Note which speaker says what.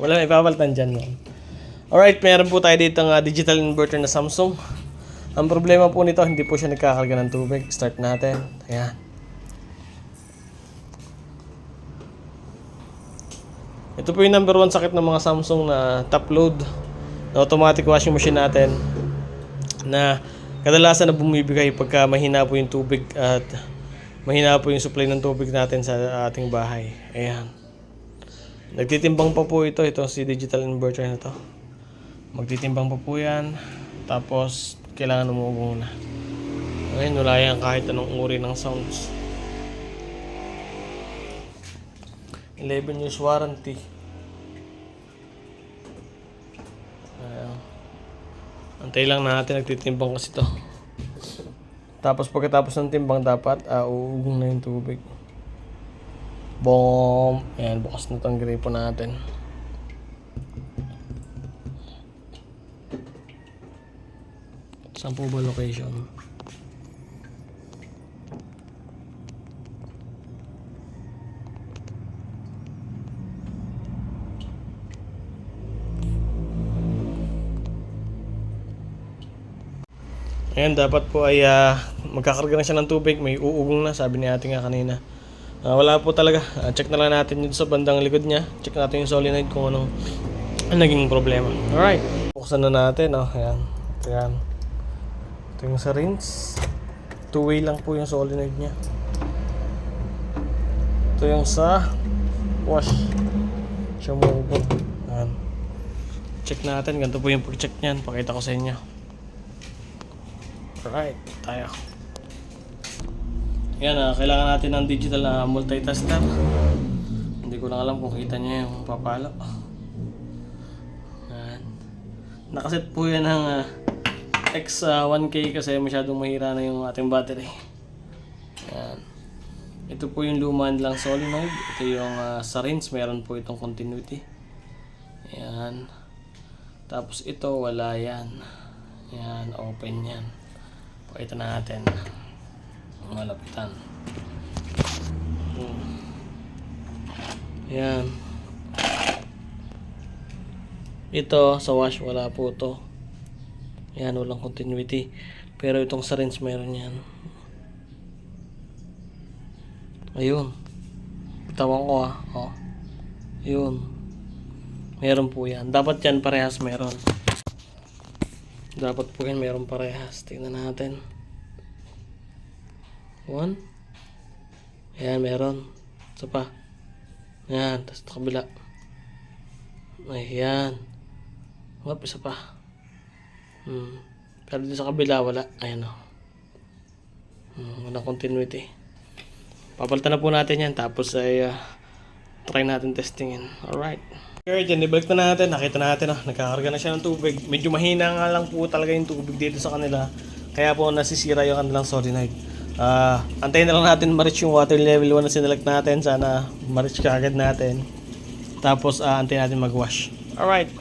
Speaker 1: Wala na ipapalitan dyan. Man. Alright, meron po tayo dito ng digital inverter na Samsung. Ang problema po nito, hindi po siya nagkakarga ng tubig. Start natin. Ayan. Ito po yung number 1 sakit ng mga Samsung na top load na automatic washing machine natin na kadalasan na bumibigay pagka mahina po yung tubig at mahina po yung supply ng tubig natin sa ating bahay. Ayan. Nagtitimbang pa po ito si digital inverter na to. Magtitimbang pa po yan. Tapos kailangan umuugong na. Ngayon wala yan kahit anong uri ng sounds. 11 years warranty. Antay lang natin, nagtitimbang kasi to. Tapos pagkatapos ng timbang dapat uugong na yung tubig. Boom! Ayan, bukas na itong gripo natin. Saan po ba location? Ayan, dapat po ay magkakarga na siya ng tubig. May uugong na, sabi ni ate nga kanina. Wala po talaga. Check na lang natin dito sa bandang likod niya. Check natin yung solenoid kung anong naging problema. Alright. Buksan na natin. Ayan. Ayan. Ito yung sa rinse. 2-way lang po yung solenoid niya. Ito yung sa wash. Siya umuugong. Ayan. Check natin. Ganito po yung pag-check niyan. Pakita ko sa inyo. Alright, tayo. Yan, kailangan natin ng digital na multitasker. Hindi ko lang alam kung kita niya yung papalo. Yan. Nakaset po yan ng X1K kasi masyadong mahira na yung ating battery. Yan. Ito po yung luma lang solenoid. Ito yung sa rinse, meron po itong continuity. Yan. Tapos ito, wala yan. Yan, open yan. Pakita natin. Malapitan. Yan. Ito sa wash wala po to. Yan, walang continuity. Pero itong sa rinse meron yan. Ayun. Tawan ko Ayun. Meron po yan. Dapat yan parehas meron. Dapat po yan meron parehas. Tingnan natin. 1. Ayan, meron. Isa pa. Ayan, tapos sa kabila. Ayan. Isa pa. Pero dito sa kabila, wala. Ayan o. Walang continuity. Papalitan na po natin yan. Tapos ay try natin testingin. Alright. Okay, dyan, ibalik na natin. Nakita natin, nagkakarga na siya ng tubig. Medyo mahina nga lang po talaga yung tubig dito sa kanila. Kaya po nasisira yung kanilang solenoid. Antayin na lang natin ma-reach yung water level 1 na sinelect natin. Sana ma-reach ka agad natin. Tapos antayin natin mag-wash. Alright.